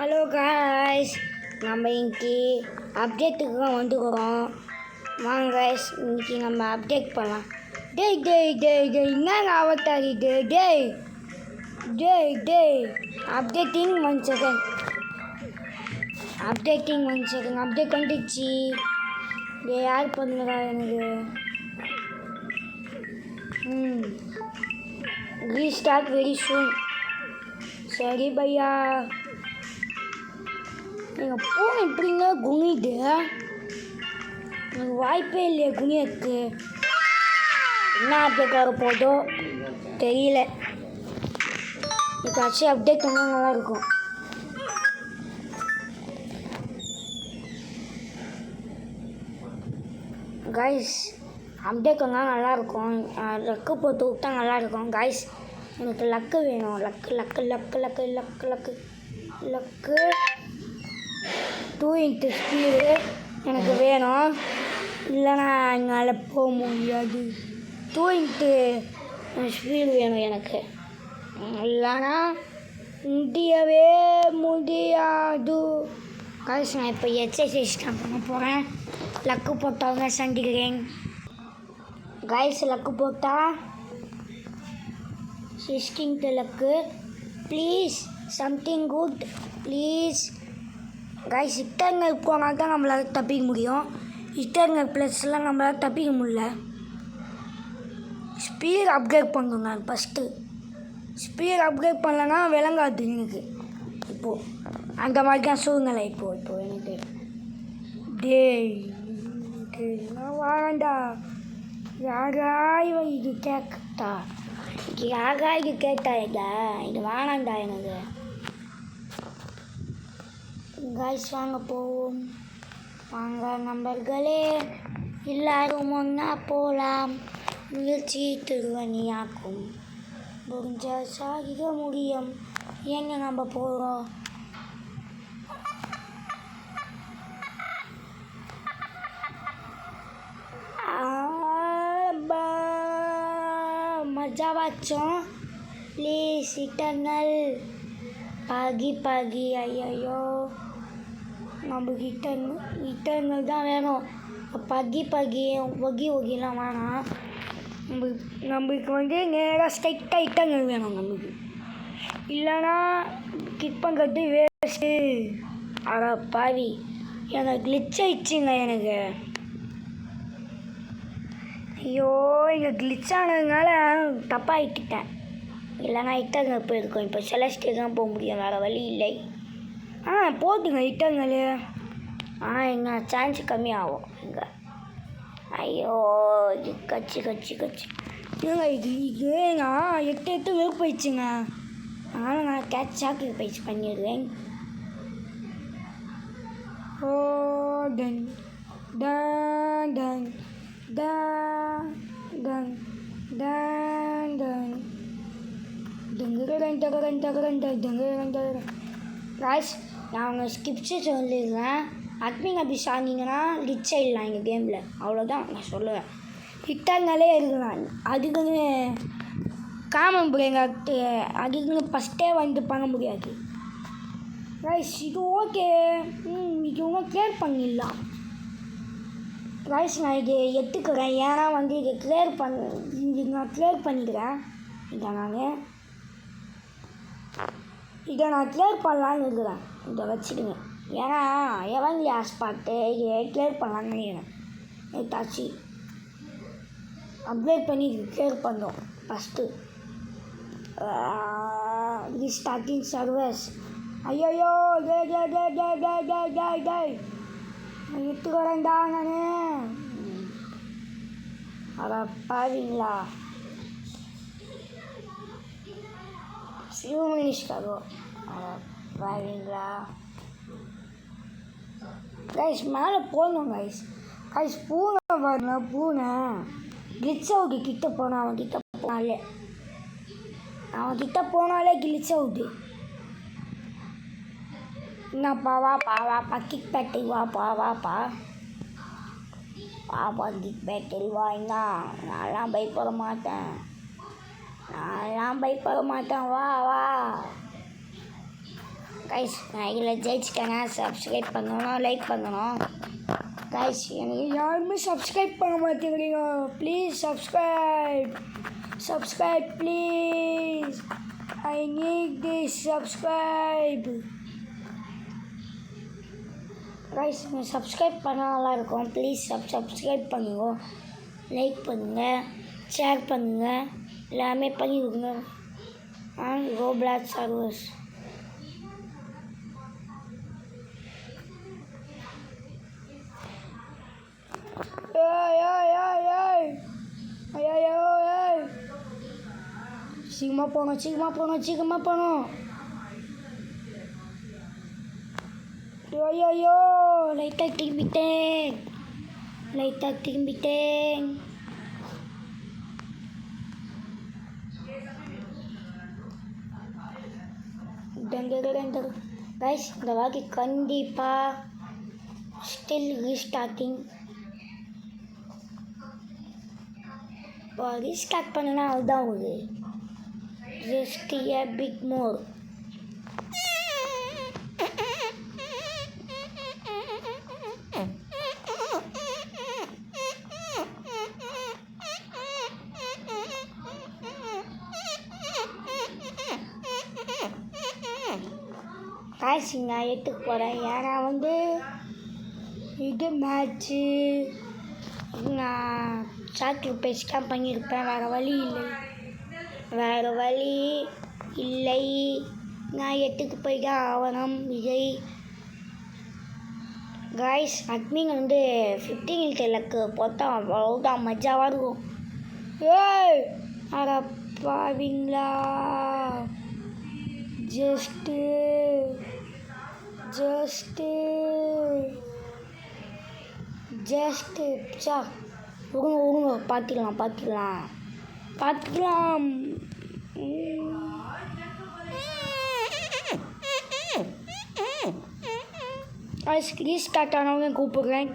Hello guys, நம்ம இன்னைக்கு அப்டேட்டுக்கு தான் வந்துக்கிறோம். வாங்க காய்ஸ், இன்னைக்கு நம்ம அப்டேட் பண்ணலாம். என்னங்க அவத்தாரி அப்டேட்டிங் 1 செகண்ட் அப்டேட் வந்துடுச்சு. யார் பண்ணுறா எனக்கு ரீஸ்டார்ட் வெரி சூன். சரி பையா, எங்கள் ஃபோன் எப்படிங்க குனிது? எனக்கு வாய்ப்பே இல்லையா குனியத்துக்கு. என்ன அப்டேட் வர போதோ தெரியல. ஏதாச்சும் அப்டேட் பண்ணால் நல்லாயிருக்கும். கைஸ், அப்டேட் பண்ணால் நல்லாயிருக்கும். லக்கு போட்டு விட்டா நல்லாயிருக்கும். கைஸ், எனக்கு லக்கு வேணும். லக்கு 2x ஸ்பீடு எனக்கு வேணும். இல்லைனா என்னால் போக முடியாது. 2x ஸ்பீடு வேணும் எனக்கு. இல்லைனா முடியவே முடியாது. காய்ஸ், நான் இப்போ எக்ஸசைஸ் தான் பண்ண போகிறேன். லக்கு போட்டவங்க சந்திக்கிறேன். காய்ஸ், லக்கு போட்டால் 16th luck. Please something good please. Guys, eternal போனால் தான் நம்மளால் தப்பிக்க முடியும். இட்டர்னல் ப்ளஸ்லாம் நம்மளால் தப்பிக்க முடியல. ஸ்பீட் அப்கிரேட் பண்ணணும். நான் ஃபஸ்ட்டு ஸ்பீட் அப்கிரேட் பண்ணலன்னா விளங்காது எனக்கு. இப்போது அந்த மாதிரி தான் சூழ்நிலை. இப்போது எனக்கு நான் வாங்கண்டா. யாராய் இது கேட்டா இது கேட்டா இது வேணாண்டா எனக்கு. காய்ஸ், வாங்க போவோம். வாங்க நண்பர்களே, எல்லாரும் ஒன்றா போகலாம். முயற்சி திருவணியாக்கும். முடிஞ்ச சாகிட முடியும். எங்கே நம்ம போகிறோம்? மஜா வச்சோம். ப்ளீஸ் இட்டர்னல் பாகி ஐயோ, நம்மளுக்கு இட்டர்னல் தான் வேணும். பகி ஒகிலாம் வேணாம். நம்மளுக்கு வந்து நேராக ஸ்ட்ரைட்டாக இட்டர்னல் வேணும் நம்மளுக்கு. இல்லைனா கிக் பண்ணுறது வேஸ்ட்டு. அட பாவி, எனக்கு கிளிச் ஆயிடுச்சுங்க எனக்கு. ஐயோ, இங்கே கிளிச் ஆனதுனால தப்பாகிட்டேன். இல்லைனா இட்டர்னல் போயிருக்கோம். இப்போ செலஸ்டே தான் போக முடியும், வேறு வழி இல்லை. போட்டுங்க இட்டர்னல். எங்க சான்ஸ் கம்மியாகும் இங்கே. ஐயோ, இது கச்சி ஏங்க இதுங்க 8 வெறுப்பு போயிடுச்சுங்க. அதனால் நான் கேட்ச் சாக்ரிஃபைஸ் பண்ணிடுவேன். ஓ டன் டன் டன் டன் டன் டன் டன் ராய்ஸ், நான் அவங்க ஸ்கிப்ஸு சொல்லிடுறேன். அட்மின் அப்படி சாங்கிங்கன்னா ரிச் ஆகிடலாம் எங்கள் கேமில். அவ்வளோதான் நான் சொல்லுவேன். இட்டர்னலே இருக்கலாம். அதுக்குன்னு காமன் பிள்ளைங்க அதுக்குன்னு ஃபஸ்ட்டே வந்து பண்ண முடியாது. ராய்ஸ், இது ஓகே. இது ஒன்றும் கிளியர் பண்ணிடலாம். ராய்ஸ், நான் இது எடுத்துக்கிறேன். ஏன்னா வந்து இதை நான் கிளியர் பண்ணிக்கிறேன். இதை நான் கிளியர் பண்ணலான்னு இருக்கிறேன். இதை வச்சுடுங்க. ஏன்னா எவன்லி ஹாஸ்பாட்டு இதை கிளியர் பண்ணலான்னு நினைக்கிறேன். ஏதாச்சு அப்டேட் பண்ணி இது கிளியர் பண்ணோம். First restarting servers. ஐயோ, எடுத்துக்கிறேன்டா நான். அட பாவீங்களா, few minutes ago. பாவீங்களா கைஸ், மேலே போகணும் கைஸ். பூனை பாருங்க, பூனை கிளிச் அவுட்டு. கிட்ட போனால் அவன் கிட்ட போனாலே கிளிச் அவுட்டு. என்னப்பா வாப்பா கிக் பேட்டில் வாப்பா கிக் பேட்டில் வா. என்ன, நான்லாம் பயப்பட மாட்டேன். வா. கைஸ் நான் இதில் ஜெயிச்சிட்டேங்க. சப்ஸ்கிரைப் பண்ணணும், லைக் பண்ணணும். கைஸ் எனக்கு யாருமே சப்ஸ்கிரைப் பண்ண மாட்டேங்கிறீங்க. Please subscribe please. I need this subscribe. Guys நீங்கள் சப்ஸ்கிரைப் பண்ணால் நல்லாயிருக்கும். ப்ளீஸ் சப்ஸ்கிரைப் பண்ணுங்க, லைக் பண்ணுங்கள், ஷேர் பண்ணுங்கள், எல்லாமே பண்ணி விடுங்க. ரோப்ளாக்ஸ் சர்வர்ஸ் சீக்கிரமாக போகணும். ஐயோ லைட்டாக திரும்பிட்டேன். கைஸ் இந்த வாக்கி கண்டிப்பாக ஸ்டில் ரீஸ்டார்டிங். ரீஸ்டார்ட் பண்ணனா அதுதான் ஒரு ஜஸ்ட் ஏ பிக் மோர். காய்ச்சி நான் எடுத்துக்க போகிறேன். ஏன்னா இது மேட்ச்சு நான் சாக்லேட் பேஸ்ட் பண்ணியிருப்பேன். வேறு வழி இல்லை. நான் எடுத்துக்கு போய் தான் ஆகணும். விஜய் காய்ஸ் அட்மின் 15 இலக்கு பார்த்தா அவ்வளோதான் மஜாவாக இருக்கும். ஏய் அடப்பாவீங்களா. ஜஸ்ட்டு சா விடுங்க பார்த்துக்கலாம். காய்ஸ் ரீஸ்டார்ட் ஆனவங்க கூப்பிடுறேன்.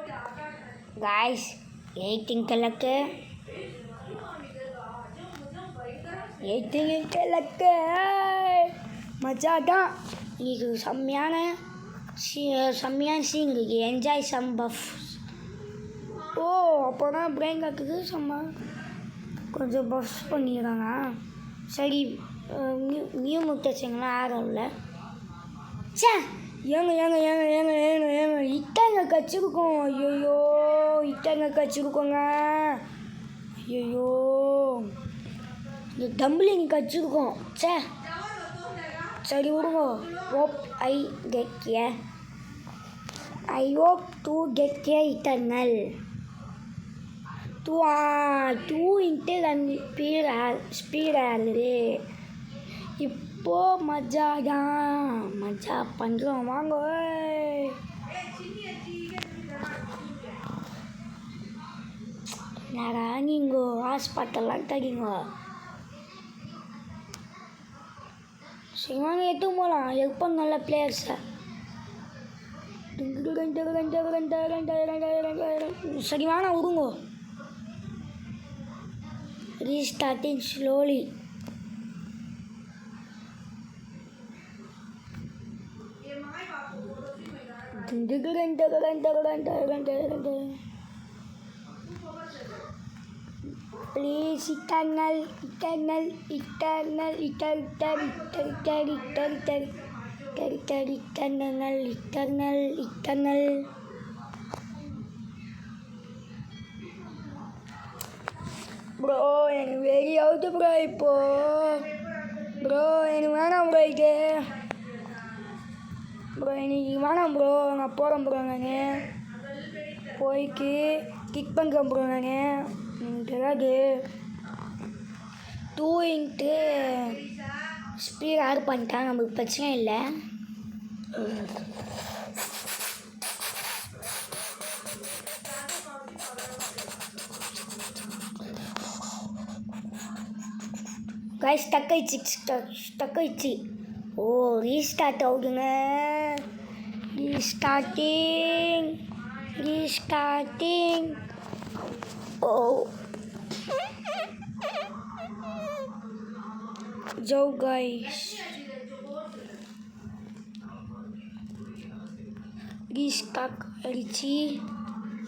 காய்ஸ் 18 இலக்கு மஜா தான். இது செம்மையான சீன் இருக்குது. Enjoy some puff. ஓ அப்போனா பிரெயின் காத்துக்கு கொஞ்சம் பஃப்ஸ் பண்ணிடுறாங்க. சரி நியூ முட்டேஷன்லாம் ஆகல. சே ஏங்க இட்டாங்க கச்சிருக்கோம். ஐயோ இந்த டம்பிளிங் கச்சிருக்கோம். சரி விடுங்க. I hope to get a eternal 2 into speed ஆகுது. இப்போ மஜா பண்ணுறோம். வாங்க நேரா நீங்கள் ஹாஸ்பிட்டல்லாம் தரீங்க. சரி வாங்க எடுத்து போகலாம். எப்போ நல்ல பிளேயர்ஸை சரி வாங்க விடுங்க. Restarting slowly. Please eternal bro எனக்கு வெறி அவுட்டு ப்ரோ. இப்போ ப்ரோ எனக்கு வேணாம் ப்ரோ. இது ப்ரோ எனக்கு வேணாம் ப்ரோ. நான் போகிறேன் ப்ரோ. நான் போய்க்கு கிக் பண்ணுறேன் ப்ரோ. நான் எனக்கு தெரியாது. 2 into ஸ்பீட் ஆட் பண்ணிட்டான். நம்மளுக்கு பிரச்சனை இல்லை. கைஸ் ஸ்டக் ஆயிடுச்சு. ஓ ரீஸ்டார்ட் ஆகுதுங்க. ரீஸ்டார்டிங். ஓ ஜோ கைஸ் கீஸ்காக் அடிச்சு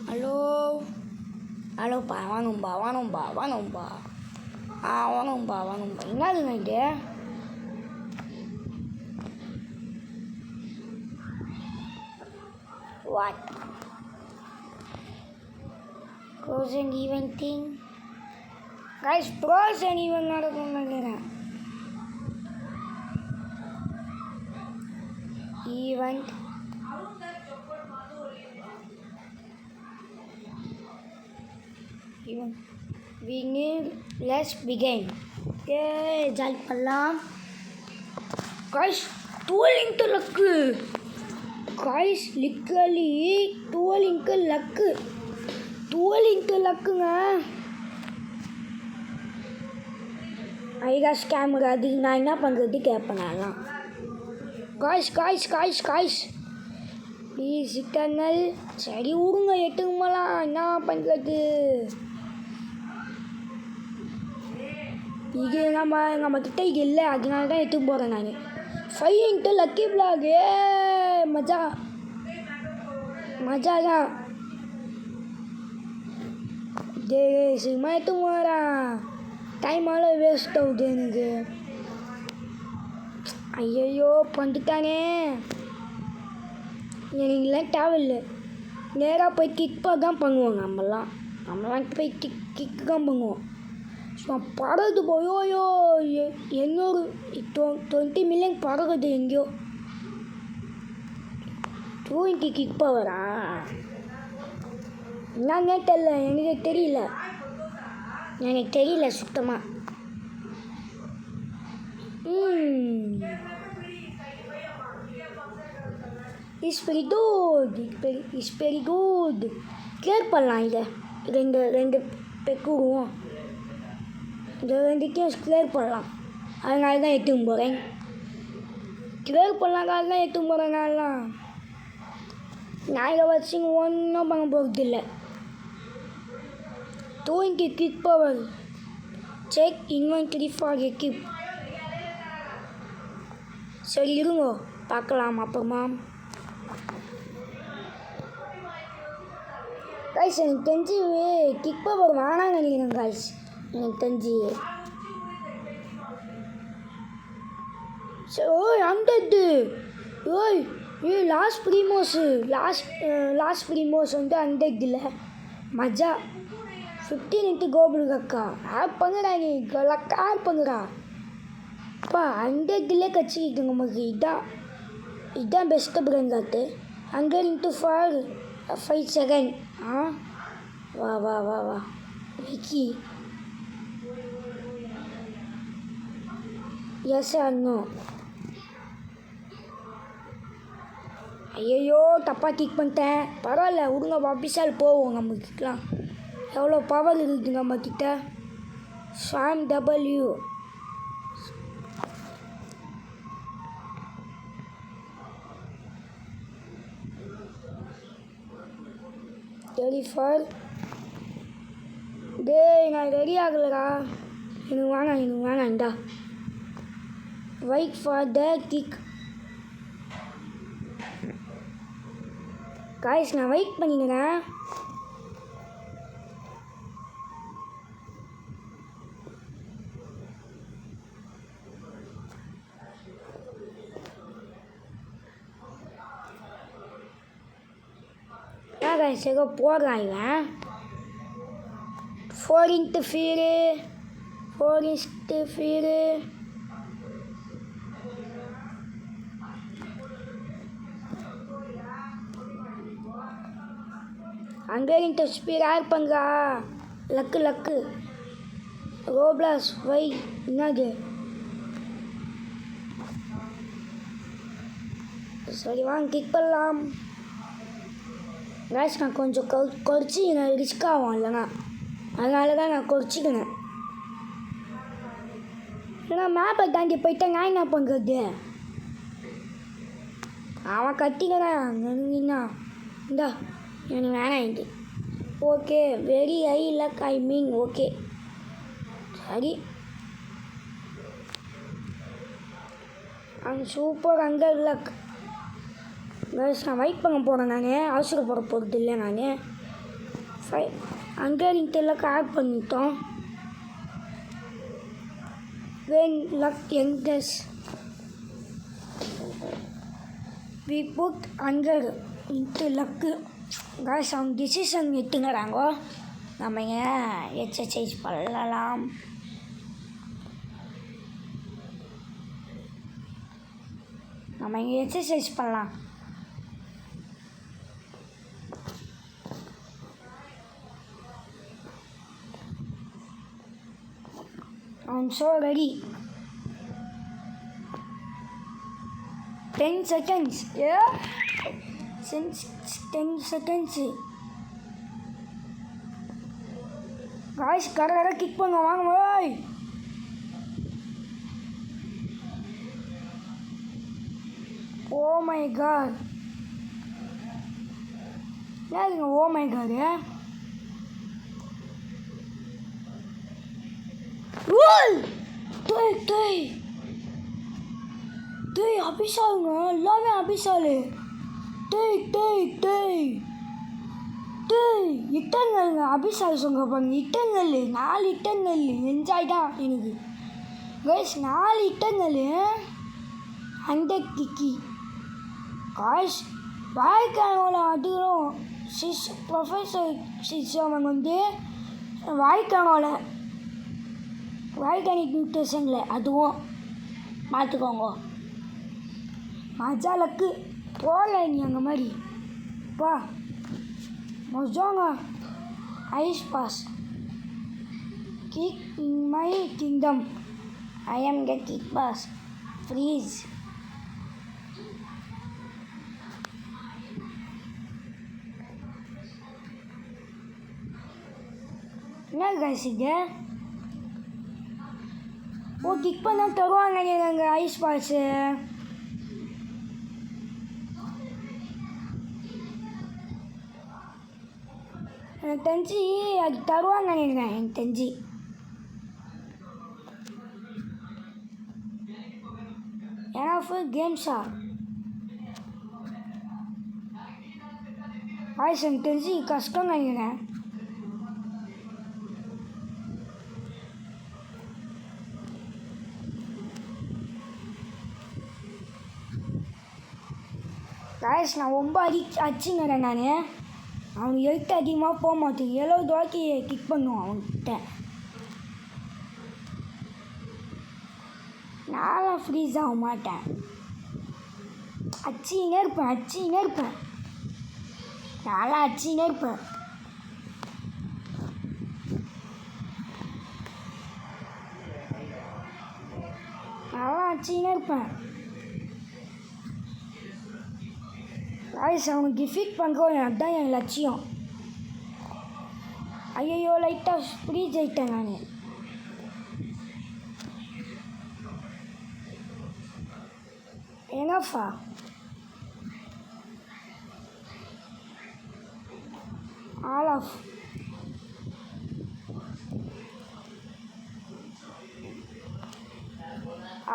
ஹலோ ஹலோப்பா வாங்கம்பா வாங்கம்பா வாங்கம்பா வாங்கம்பா வாங்கம்பா என்னதுங்க இது what frozen eventing guys frozen event நடக்கும்னு நினைக்கிறேன் event we need let's begin ஜாலி பண்ணலாம் guys dueling to luck guys literally dueling to luckங்க ஐயா ஸ்கேமர் அது நான் என்ன பண்ணுறது கேட்பேன் நான்லாம் காய்ஸ் ப்ளீஸ் இட்டர்னல் சரி விடுங்க எட்டுங்கலாம் என்ன பண்ணுறது இது நம்ம கிட்ட இது இல்லை அதனால தான் எடுத்து போகிறேன் நான் 5 into லக்கி பிளாக் மஜா தான் சும்மா எடுத்து போகிறேன் டைமால வேஸ்ட் ஆகுது எனக்கு ஐயோ பண்ணிட்டானே எனக்குலாம் தேவையில்லை நேராக போய் கிக் தான் பண்ணுவோம் நம்மலாம் போய் கிக்கு தான் பண்ணுவோம் பறகுது போயோயோ எங்கேயோ 20 மில்லியன் பறகுது எங்கேயோ 2 கிக் பவரா என்னன்னே தெரியல எனக்கு தெரியல சுத்தமாக இட்ஸ் வெரி குட் கிளியர் பண்ணலாம் இதை ரெண்டு பெக்குவோம் இந்த ரெண்டுத்தையும் கிளியர் பண்ணலாம் அதனால தான் எடுத்துன்னு போகிறேன் நான் இதை வச்சு ஒன்றும் பண்ண போகிறதில்ல 2 kick power check inventory for equip சரி இருங்க பார்க்கலாம் அப்புறமா கைஸ் எனக்கு தெரிஞ்சு கிக் பவர் வேணாம்னு நினைக்கிறேன் கைஸ் எனக்கு தெரிஞ்சு ஓய் அந்தது ஓய் லாஸ்ட் ப்ரீமோஸ் வந்து அந்த இதில் மஜா 15 into கோபுல் கக்கா ஆட் பண்ணுடா நீ லக்கா ஆட் பண்ணுடா அப்பா அந்த இதில் கட்சிக்கிட்டு நமக்கு இதுதான் பெஸ்ட்டு பிராண்ட் காட்டு 100 into 5 செகண்ட் வா விக்கி எஸ் அண்ணோ ஐயோ தப்பாக கிக் பண்ணிட்டேன் பரவாயில்ல விடுங்க ஆஃபீஸால் போவோம் நம்மக்கிட்டலாம் எவ்வளோ பவர் இருக்குது நம்மக்கிட்ட சாம் டபிள்யூ டேய் நான் ரெடி ஆகலடா எனக்கு வேணாம்டா wait for the kick guys நான் வெயிட் பண்ணிக்கிறேன் guys, ஏதோ போடுறான் இவன் 4 into 4 100 into ஸ்பீட் ஆட் பண்ணுறா லக்கு ரோப்ளாஸ் வை என்னது சரி வாங்க கிக் பண்ணலாம் கைஸ் நான் கொஞ்சம் குறைச்சி நான் ரிஸ்க் ஆகும் இல்லைனா அதனால தான் நான் குறைச்சிக்கினேன் ஏன்னா மேப்பை தாண்டி போயிட்டா நான் என்ன பண்ணுறது அவன் கட்டிக்கிறான் என்ன இந்தா எனக்கு வேணாம் இது ஓகே வெரி ஹை லக் ஐ மீன் ஓகே சரி சூப்பர் 100 லக் கைஸ் நான் வெயிட் பண்ண போகிறேன். நான் அவசரப்பட போகிறது இல்லை. நான் அங்கே இன்டெல்லாம் ஆட் பண்ணிட்டோம். when luck enters we put anger into luck. guys அவங்க டிசிஷன் எடுத்துங்கிறாங்க. நம்ம எக்ஸசைஸ் பண்ணலாம். நம்ம இங்கே எக்ஸசைஸ் பண்ணலாம். I'm so ready. 10 seconds. Yeah. Since 10 seconds. Guys, கடகட கிக் பண்ணுங்க வாங்க போய். Oh my god. என்னங்க oh my god. Wall! டேய் அபிஷாலுங்க எல்லாமே அபிஷாலு. டேய் இட்டங்கல்ங்க அபிஷால் சொங்க பாருங்க. இட்டங்கல் 4 இட்டங்கல் என்ஜாய் தான் எனக்கு. கைஸ் 4 இட்டங்கல் அந்த கிக்கி. கைஸ் வாய்க்கானோட அதுவும் ப்ரொஃபஸர் சிஸ்டம் வந்து வாய்க்கானிக் நியூட்ரிஷனில் அதுவும் பார்த்துக்கோங்க. மஜாலக்கு போகல நீ அங்கே மாதிரி பா மொஜோங்க. Ice boss kick in my kingdom. I am get kick boss freeze. என்ன கைஸ் இது? ஓ கிக் பண்ணால் தருவாங்க எங்கள் ஐஸ் பாஸு. எனக்கு தெரிஞ்சு அது தருவாங்க நினைக்கிறேன். எனக்கு தெரிஞ்சு ஏன்னா ஃபுல் கேம்ஸா ஐஸ் எனக்கு தெரிஞ்சு கஷ்டம் நினைக்கிறேன். கைஸ் நான் ரொம்ப அடிச்சுங்கிறேன். நான் அவன் எழுத்து அதிகமாக போக மாட்டேன். 7 ரூபாய்க்கு கிக் பண்ணுவான் அவன்கிட்ட. நானும் ஃப்ரீஸ் ஆக மாட்டேன். அச்சின்னே இருப்பேன். நானும் அச்சின்னே இருப்பேன். கைஸ் அவனுக்கு டிஃபீட் பண்ணுறோம். அதுதான் என் லட்சியம். ஐயோ லைட்டாக ஃப்ரீஸ் ஆகிட்டேன் நான். என்னப்பா ஆல் ஆஃப்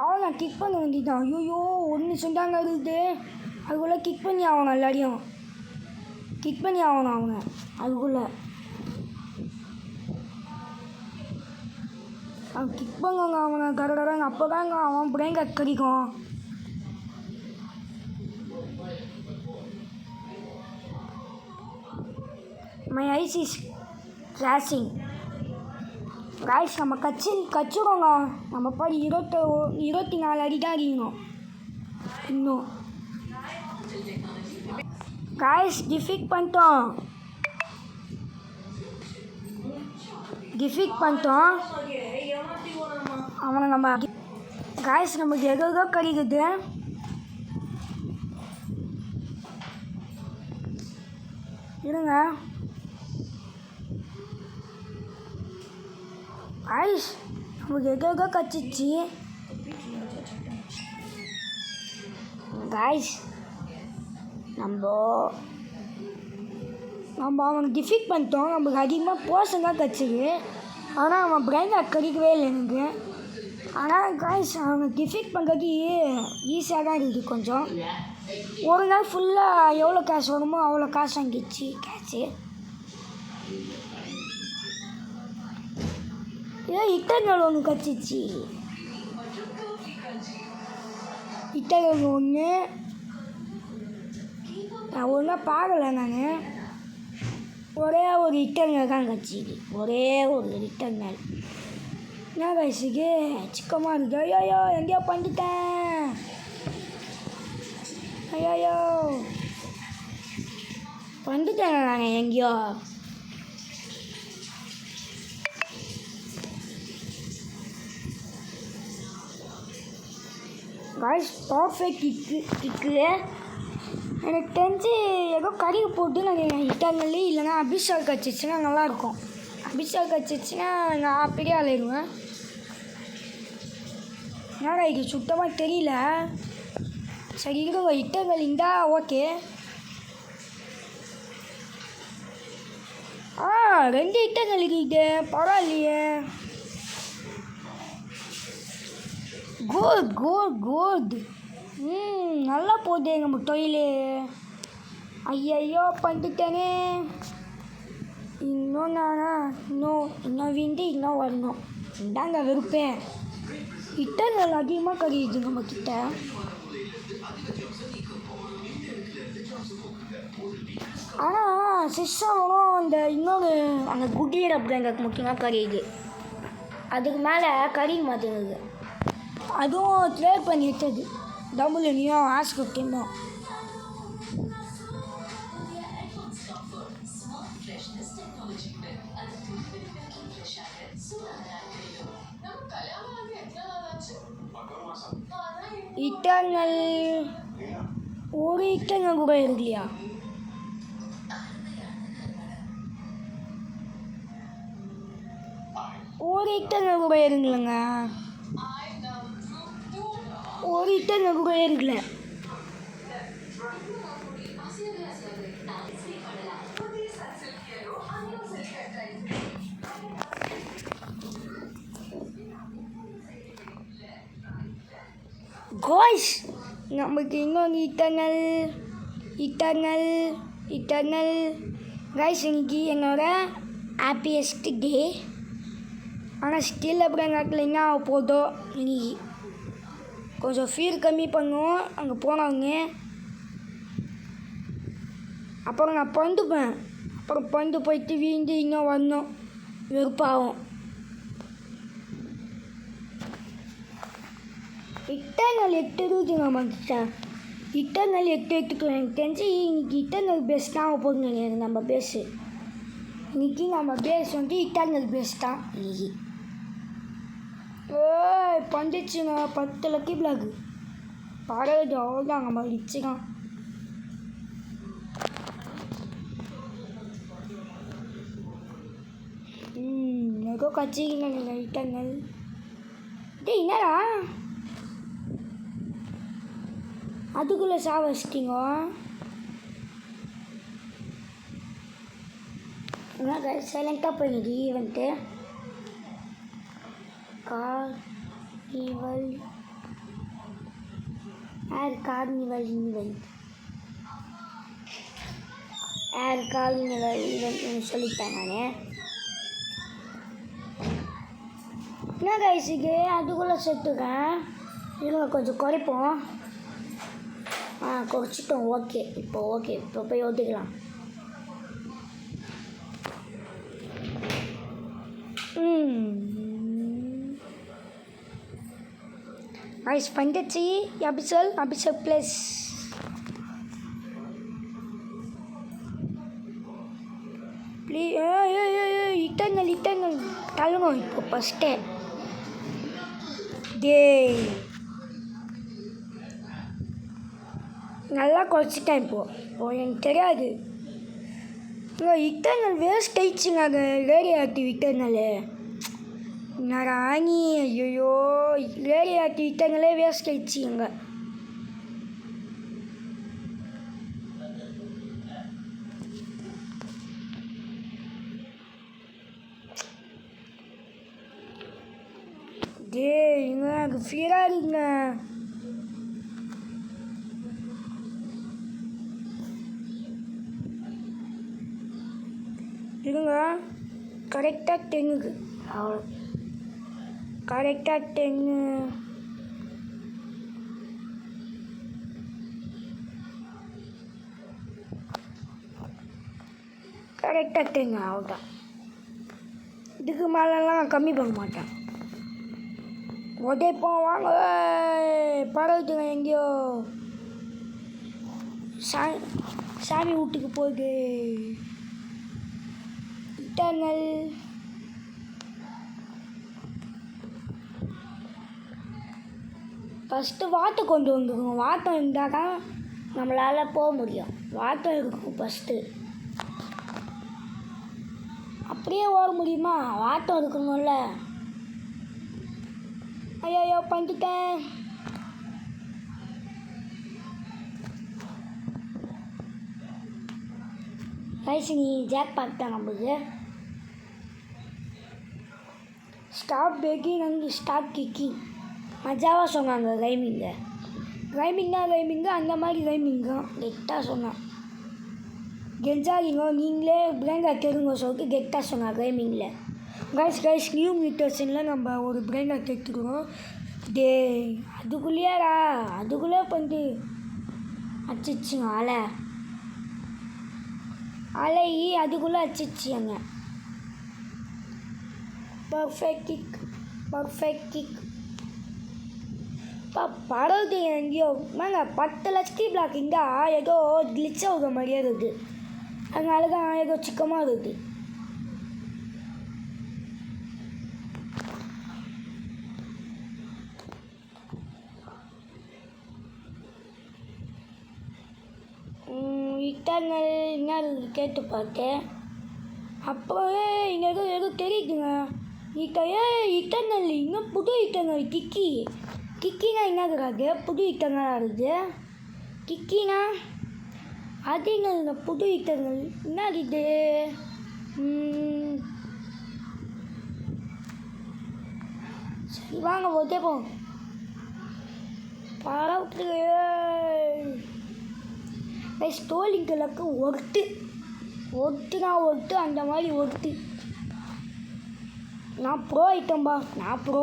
அவன் நான் கிக் பண்ண வேண்டியதான். ஐயோ ஒன்று சொன்னாங்க இருக்குது. அதுக்குள்ளே கிக் பண்ணி ஆகணும். எல்லாரையும் கிக் பண்ணி ஆகணும் அவங்க. அதுக்குள்ளே அவன் கிக் பண்ணுவாங்க. அவங்க கடறாங்க. அப்போ தாங்க அவன் பிள்ளைங்க கிடைக்கும். My ice is crossing. Guys நம்ம கச்சிடுவோங்க. நம்ம பாடி 24 அடி தான் அடிக்கணும் இன்னும். கைஸ் டிஃபீட் பண்ணிட்டோம். அவனை நம்ம கைஸ் நமக்கு எதோ கிடைக்குது. இருங்க கைஸ் நமக்கு எதோ கச்சிச்சு. கைஸ் நம்ம அவனுக்கு டிஃபீட் பண்ணிட்டோம். நமக்கு அதிகமாக போர்ஷன் தான் கச்சிது. ஆனால் அவன் பிரைன் கிடைக்கவே இல்லை எனக்கு. ஆனால் காய்ஸ் அவங்க டிஃபீட் பண்ணுறது ஈஸியாக தான் இருக்குது கொஞ்சம். ஒரு நாள் ஃபுல்லாக எவ்வளோ காசு வருமோ அவ்வளோ காசு வாங்கிடுச்சு கேட்சு. இட்டர்னல் ஒன்று கச்சிச்சு. இட்டர்னல் ஒன்று நான் ஒன்றா பார்க்கல. நான் ஒரே ஒரு இட்டர்னல் தான் கச்சிது. ஒரே ஒரு இட்டர்னல். என்ன வயசுக்கு சிக்கமாக இருக்குது. ஐயோ எங்கேயோ பண்ணிட்டேன். ஐயோ வந்துட்டேன் நான் எங்கேயோ. காய்ஸ் பர்ஃபெக்ட் கிக்கு எனக்கு தெரிஞ்சு ஏதோ கறியை போட்டு நான் இட்டாங்கல்லே இல்லைனா அபிஷேக் கச்சிச்சுன்னா நல்லாயிருக்கும். அபிஷேக் கச்சிச்சுன்னா நான் அப்படியே அலையிடுவேன். என்னடா இது சுத்தமாக தெரியல. சரி இருங்க, இட்டங்கள் இருந்தால் ஓகே. 2 இட்டங்கள் இருக்குது, பரவாயில்லையே. குட் நல்லா போகுது நம்ம தொழில். ஐயோ பண்ணிட்டேனே. இன்னும் வீண்டு இன்னும் வரணும். இந்தாங்க வெறுப்பேன். இட்டங்கள் அதிகமாக கறியுது நம்மக்கிட்ட. ஆனால் சிஸ்டமும் அந்த இன்னொரு அந்த குட்டியர் அப்படிங்கிறது முக்கியமாக கறியுது. அதுக்கு மேலே கறிய மாட்டேங்குது. அதுவும் ட்ரேட் பண்ணி விட்டது. டபுள்யூனியும் ஆஸ்கிரிப்டியும். இட்டர்னல் ஒரு இட்டர்னல் கூட இருக்குல்லையா? ஒரு இட்டர்னல் கூட இருக்குல்லங்க. ஒரு இட்டர்னல் கூட இருக்குல்ல. காய்ஸ் நமக்கு இன்னொன்று இட்டர்னல் காய்ஸ். இன்னைக்கு என்னோட ஹாப்பியஸ்ட் டே. ஆனால் ஸ்டில் அப்படி நாட்டில் என்ன ஆக போதோ. இன்னைக்கு கொஞ்சம் ஃபீல் கம்மி பண்ணுவோம் அங்கே போனவங்க. அப்புறம் நான் பந்துப்பேன். அப்புறம் பந்து போயிட்டு வீண்டு இன்னும் வரணும். வெறுப்பாகும். இட்டர்னல் 8 இருக்குங்க நம்மக்கிட்ட. இட்டர்னல் 8 எடுத்துக்கலாம். எனக்கு தெரிஞ்சு இன்னைக்கு இட்டர்னல் பேஸ் தான் ஆக போகுதுங்க. நம்ம பேஸு இன்னைக்கு நம்ம பேஸ் வந்து இட்டர்னல் பேஸ் தான் இன்னைக்கு. பந்துச்சுங்க 10 லக்கி பிளாக். பரவாயில்ல அவ்வளோதான் நம்ம ரிச்சுதான். ஏதோ கட்சிங்க இட்டர்னல். என்னடா அதுக்குள்ளே வச்சிட்டிங்க. என்ன சைலண்ட்டாக போயிடுது ஈவெண்ட்டு. கார்னிவல் ஈவெண்ட் சொல்லிட்டேன் நான். என்ன கைஸுக்கு அதுக்குள்ளே செத்துக்கேன். இருங்க கொஞ்சம் குறைப்போம். குறைச்சிட்டோம். ஓகே இப்போ போய் ஓட்டிக்கலாம். ஐஸ் பண்ணிடுச்சு. அபிஷேக் ப்ளஸ் இட்டர்னல் தள்ளுங்க இப்போ ஃபஸ்ட்டே. நல்லா குறைச்சிட்டேன் இப்போது எனக்கு தெரியாது. இட்டர்னல் வேஸ்ட் ஆயிடுச்சுங்க. அது ரேடியோ ஆக்டிவ் இட்டர்னலு நாராணி. ஐயோ ரேடியோ ஆக்டிவ் இட்டர்னலே வேஸ்ட் ஆயிடுச்சுங்க. இங்க எனக்கு ஃபியராக இருக்குங்க. இருங்க, கரெக்டாக 10க்கு அவ்வளோ, கரெக்டாக 10 கரெக்டாக 10 அவ்வளோதான். இதுக்கு மேலெலாம் கம்மி பண்ண மாட்டேன். உதைப்போம் வாங்க, பரவத்துங்க எங்கேயோ சாமி வீட்டுக்கு போகுது. இட்டங்கள் ஃபஸ்ட்டு வாட்டை கொண்டு வந்துருங்க. வாட்டம் இருந்தால் தான் நம்மளால் போக முடியும். வாட்டம் இருக்கும் ஃபஸ்ட்டு, அப்படியே ஓட முடியுமா? வாட்டம் இருக்கணும்ல. ஐயோ பண்ணிட்டேன். வயசு நீ ஜாக் பார்த்தான் நம்மளுக்கு. Stop backing and stop kicking மஜாவாக சொன்னாங்க. ரைமிங்கு அந்த மாதிரி ரைமிங்கும் கெட்டாக சொன்னான். கெஞ்சாதீங்க, நீங்களே பிராங்கா கேளுங்க சொல்லிட்டு கெட்டாக சொன்னாங்க ரைமிங்கில். கைஸ் நியூ மியூட்டேஷனில் நம்ம ஒரு பிராங்கா கேட்டுக்கிறோம். அதுக்குள்ளே வந்து அச்சிச்சுங்க அலை அதுக்குள்ளே அச்சிச்சிங்க. பர்ஃபெக்ட் கிக் பரவுது எங்கேயோ. மேங்க 10 லட்சத்தி பிளாக் இருந்தால் ஏதோ கிளிச் ஆகுற மாதிரியே இருக்குது. அதனால தான் ஏதோ சிக்கமாக இருக்குது. இட்டர்னல் என்ன கேட்டு பார்த்தேன். அப்போவே இங்கே ஏதோ தெரியுதுங்க. இட்டர்னல் இன்னும் புது இட்டர்னல் கிக்கினா என்னதுக்காக புது இட்டர்னலாக இருக்குது. கிக்கினா அது என்ன புது இட்டர்னல் என்னது இது? சரி வாங்க ஒதேப்போம். பரவுட்டு ஸ்டோலிங்களுக்கு ஒட்டுனா அந்த மாதிரி ஒட்டு. நான் ப்ரோ ஐட்டம்பா, நான் ப்ரோ.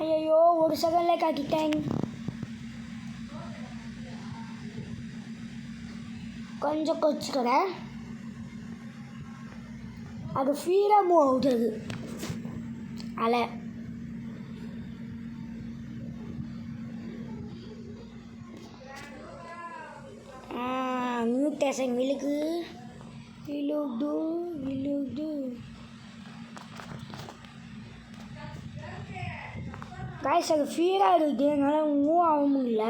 ஐயோ ஒரு செகண்டில் காட்டிட்டேன். கொஞ்சம் கொச்சுக்கிறேன். அது ஃபீலாக மூவ் ஆகுது அலை. மியூட்டேஷன் விழுது. காய்ஸ் அது ஃபீலாக இருக்குது, என்னால் மூவ் ஆக முடியல.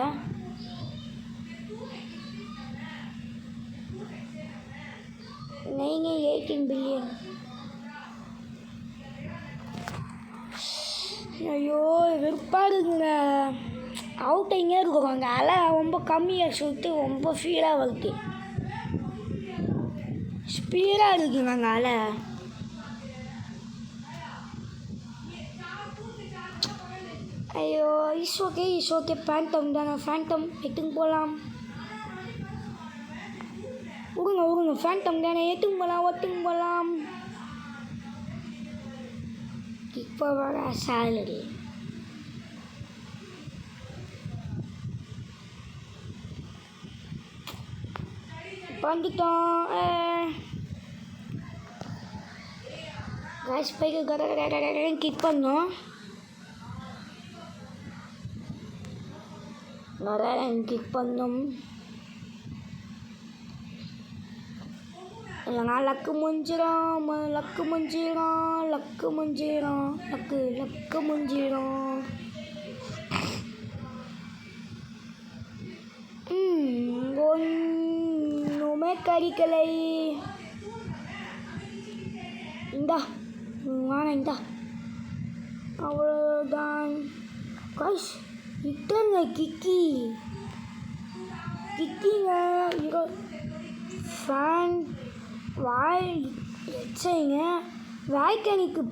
நீங்கள் 18 பில்லியன். ஐயோ வெறுப்பாக இருக்குங்க. அவுட்டிங்கே இருக்குறாங்க. அலை ரொம்ப கம்மியாக சொல்லிட்டு ரொம்ப ஃபீலாக வருது. ஸ்பீடாக இருக்குங்க அங்கே அலை. ஐயோ இஸ் ஓகே ஃபேண்டம் தானே. ஃபேண்டம் எட்டுன்னு போகலாம். விடுங்க ஃபேண்டம் தானே, ஒட்டுன்னு போகலாம். இப்போ வர சேலரி வந்துட்டோம். காய்ஸ் பைக்கு கிக் பண்ணோம். கிக் பண்ணோம். இல்லைனா லக்கு முடிஞ்சிடும். ஒன்றுமே கறிக்கலை. இந்தா இந்தா அவ்வளோதான். காய்ஸ் இட்டங்க கிக்கிங்க ஃபேன் வாய் வச்சைங்க. வாய்க்கணிக்கு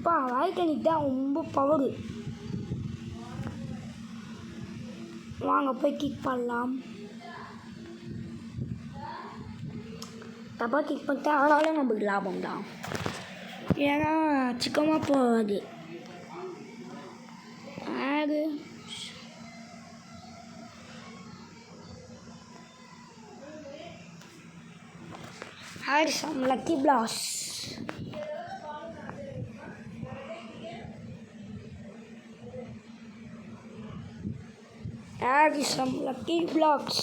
தான் ரொம்ப பவரு. வாங்க போய் கிக் பண்ணலாம். தப்பாக கிக் பண்ணிட்டா ஆனாலும் நம்மளுக்கு லாபம் தான். ஏன்னா சிக்கமாக போகாது. அது had some lucky blocks. Had some lucky blocks.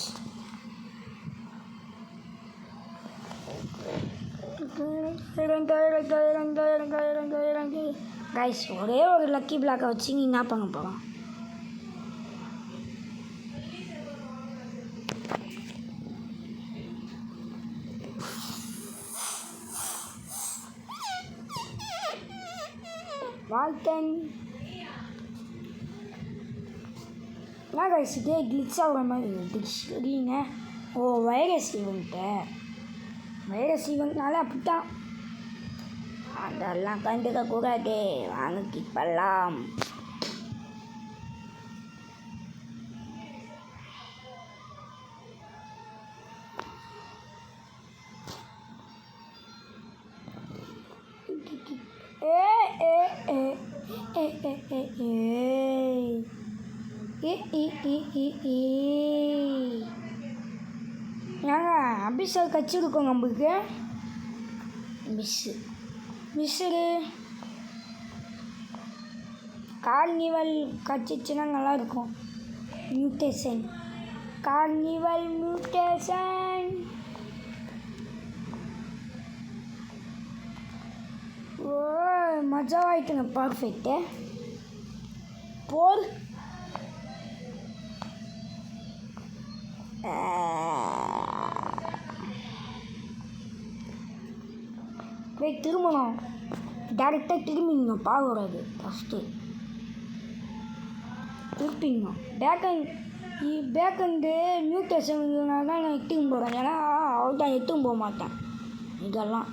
Guys, ஒரே ஒரு லக்கி பிளாக்கை வச்சு நீ என்ன பண்ண போகிறோம்? வாழ்த்தன் என்ன கைஸ் இதே கிளிச் ஆகிற மாதிரி சரிங்க. வைரஸ் ஈவெண்ட்னால அப்படித்தான். அதெல்லாம் கண்டுக்க கூடாது. வாங்க கிக் பண்ணலாம். ஏங்க அபிஷா கச்சிருக்கோங்க நம்மளுக்கு. மிஸ்ஸு கார்னிவல் கச்சிச்சுன்னா நல்லாயிருக்கும். Carnival mutation. ஓ மஜாவாயிட்டுங்க. பர்ஃபெக்ட்டு போர். திரும்பணும். டேரெக்டாக திரும்பிங்க. பார்க்கக்கூடாது. ஃபஸ்ட்டு திருப்பிங்க. பேக்கண்டு மியூட்டேஷன்னால தான் நான் எட்டுக்கும் போகிறேன். ஏன்னா அவள் தான் எட்டுக்கும் போக மாட்டேன். இதெல்லாம்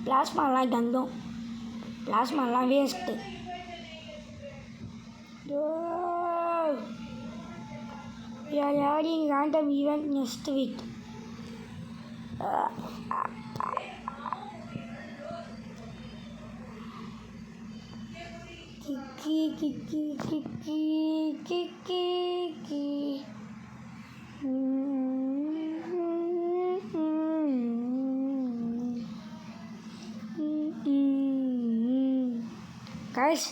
பிளாஸ்மாலாம் தந்தோம். பிளாஸ்மாலாம் வேஸ்ட்டு. யாரையும் random event next week. Guys,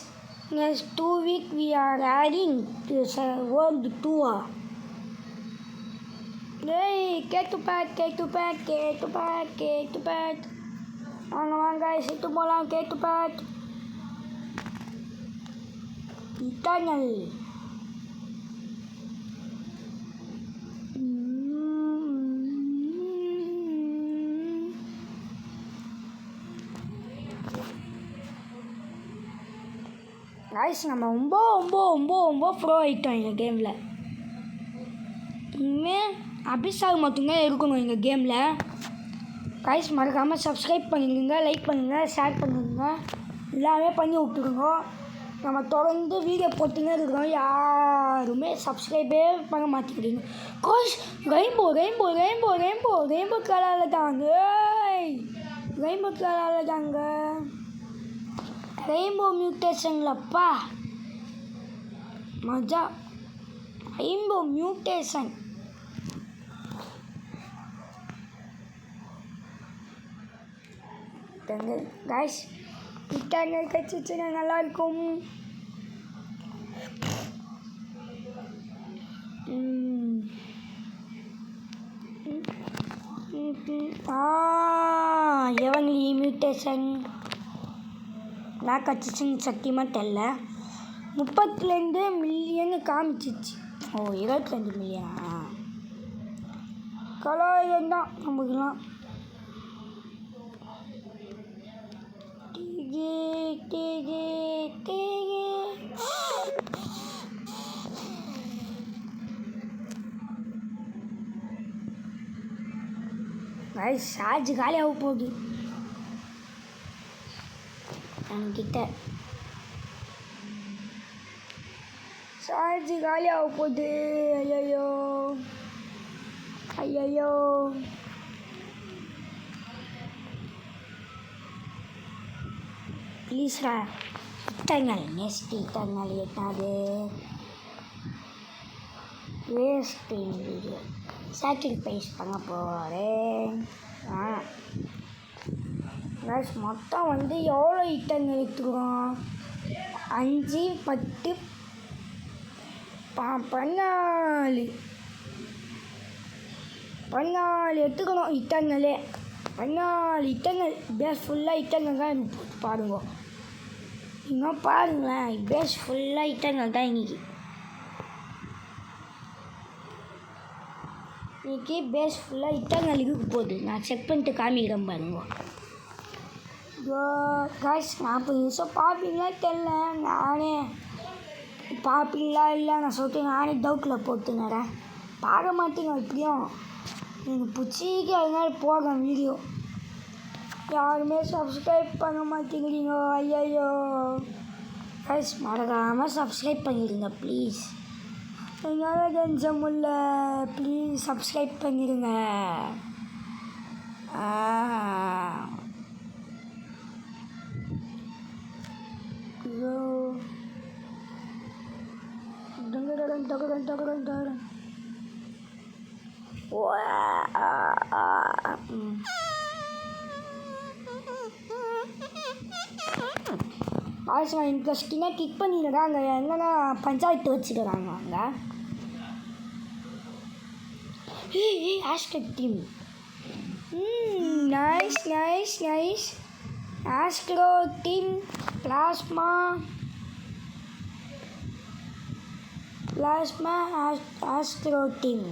next 2 weeks we are adding this world tour. Hey, get to pack. வாங்க guys, itu போலாம். get to pack. Eternal. guys, நம்ம ரொம்ப ப்ரோ ஆகிட்டோம் இந்த கேமில். இனிமேல் அபிஷாக் மட்டும்தான் இருக்கணும் இந்த கேமில். guys, மறக்காமல் சப்ஸ்கிரைப் பண்ணிடுங்க, லைக் பண்ணுங்கள், ஷேர் பண்ணுங்க, எல்லாமே பண்ணி விட்டுருங்க. நம்ம தொடர்ந்து வீடியோ போட்டுன்னே இருக்கிறோம். யாருமே சப்ஸ்கிரைபே பண்ண மாட்டேங்கிறீங்க. கோஷ் ரெயின்போ கலரில் தாங்க. ரெயின்போ மியூட்டேஷன்லப்பா மஜா. Rainbow mutation. கைஸ் விட்டாங்க கச்சிச்சுன்னா நல்லாயிருக்கும். எவங்களி மியூட்டேஷன் நான் கச்சிச்சுன்னு சத்தியமாக தெரில. 32 மில்லியன் காமிச்சிச்சு. 22 மில்லியனா? கலாயம் தான் நமக்குலாம். சார்ஜ் காலியாக போகுது. என்கிட்ட சார்ஜ் காலியாக போகுது. ஐயோ ஐயோ ப்ளீஸ்ரா இட்டங்கள் நெக்ஸ்ட் இட்டங்கள் எட்டாது வேஸ்ட் வீடியோ சாக்ரிஃபைஸ் பண்ண போகிறேன். மொத்தம் வந்து எவ்வளோ இட்டங்கள் எடுத்துக்கிறோம்? 5 10 14 எடுத்துக்கணும். இட்டங்களே 14 இட்டங்கள். பேஸ் ஃபுல்லாக இட்டங்கள் தான் பாருங்க. இன்னும் பாருங்களேன், பேஸ் ஃபுல்லாக இட்டங்கள் தான் இன்னைக்கு பேஸ் ஃபுல்லாக இட்டங்கள் இருக்க போகுது. நான் செக் பண்ணிட்டு காமிக்கிறேன் பாருங்க. காய்ஸ் 40 நிமிஷம் பார்ப்பீங்களா தெரில. நானே பார்ப்பீங்களா இல்லை நான் சொல்லிட்டு நானே டவுட்டில் போட்டுனறேன். பார்க்க மாட்டேங்க. இப்படியும் எனக்கு பிடிச்சிக்கு அதனால போகிறேன் வீடியோ. யாருமே சப்ஸ்கிரைப் பண்ண மாட்டேங்கிறீங்க. ஐயோ காய்ஸ் மறக்காமல் சப்ஸ்கிரைப் பண்ணிடுங்க ப்ளீஸ். என்னால் கொஞ்சம் இல்லை, ப்ளீஸ் சப்ஸ்கிரைப் பண்ணிடுங்க. ஆல்சோ இன்ட்ரெஸ்டிங்காக கிளிக் பண்ணிடுறா. அங்கே என்னென்னா பஞ்சாயத்து வச்சுக்கிறாங்க அங்கே. Astro team nice nice nice. Astro team plasma astro team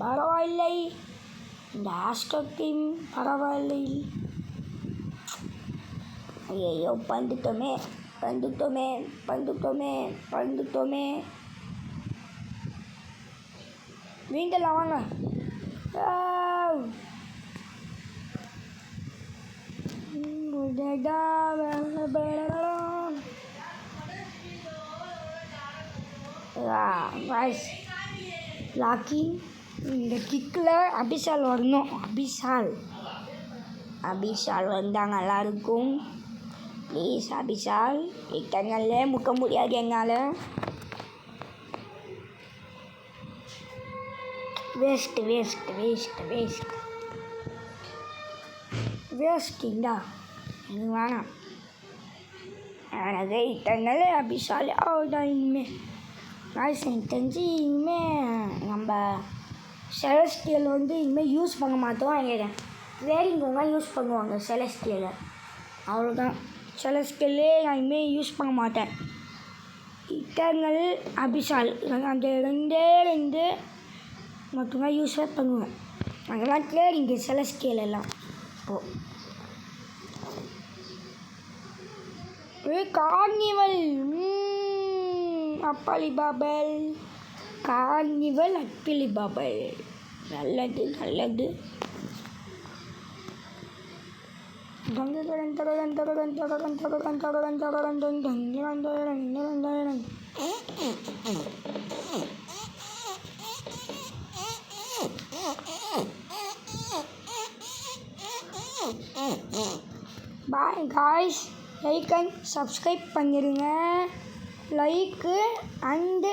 பரவாயில்லை. இந்த ஆஸ்ட்ரோ டீம் பரவாயில்லை. ஐயோ வந்துட்டோமே. வீண்டெல்லாம் வாங்க. லாக்கி இந்த கிக்கில் அபிஷால் வரணும். அபிஷால் வந்தால் நல்லாயிருக்கும். ப்ளீஸ் அபிஷால். இட்டங்களே முக்க முடியாது என்னால். வேஸ்ட்டுண்டா எனக்கு வேணாம். எனக்கு இட்டங்களே அபிஷால் அவ்வளோதான். இனிமேல் எனக்கு தெரிஞ்சு இனிமேல் நம்ம செலஸ்டியல் வந்து இனிமேல் யூஸ் பண்ண மாட்டோம். நினைக்கிறேன் ட்ரேடிங்கவங்க யூஸ் பண்ணுவாங்க செலஸ்டியலை. அவ்வளோதான். செலஸ்டியலே நான் இனிமேல் யூஸ் பண்ண மாட்டேன். இட்டங்கள் அபிஷால் அந்த ரெண்டு மட்டும்தான் யூஸே பண்ணுவேன். அதெல்லாம் ட்ரேடிங்கு செலஸ்டியல் எல்லாம். கார்னிவல் அப்பாலி பாபல். கார்னிவல் அப்பிலி பாபல். நல்லது. Bye guys. Like and subscribe பண்ணிடுங்க. Like and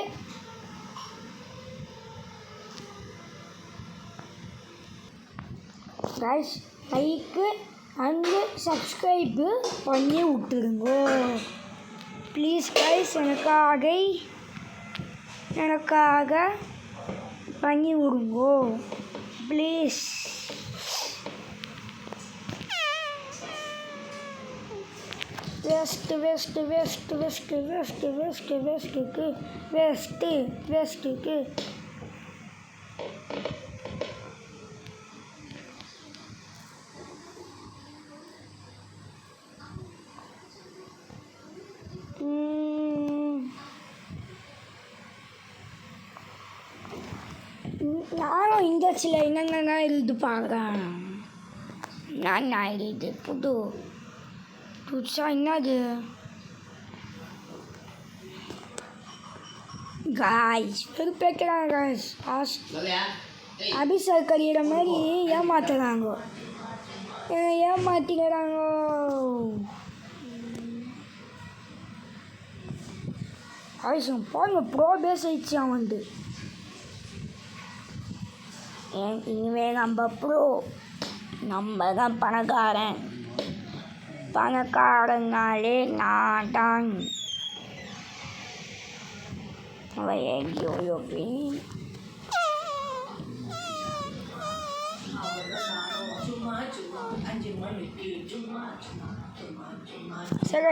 guys like and subscribe பண்ணி விட்டுருங்க ப்ளீஸ் காய்ஸ். எனக்காக பண்ணி விடுங்கோ ப்ளீஸ். வேஸ்ட்டுக்கு நானும் இண்டஸ்ட்ரியில் என்னென்னா இருக்குது பார்க்குறேன். நான் ஆயிடுது புது புதுசா என்னது காய்ஸ் வெறுப்பேற்கிறாங்க காய்ஸ் அபிஷேக் கறியிற மாதிரி ஏமாத்துறாங்க ஏமாத்திக்கிறாங்க ஆயுஷம் பாருங்க ப்ரோ பேஸ் ஆயிடுச்சு அவன் இனிமே நம்ம ப்ரோ நம்ம தான் பணக்காரனாலே நான் தான் சரி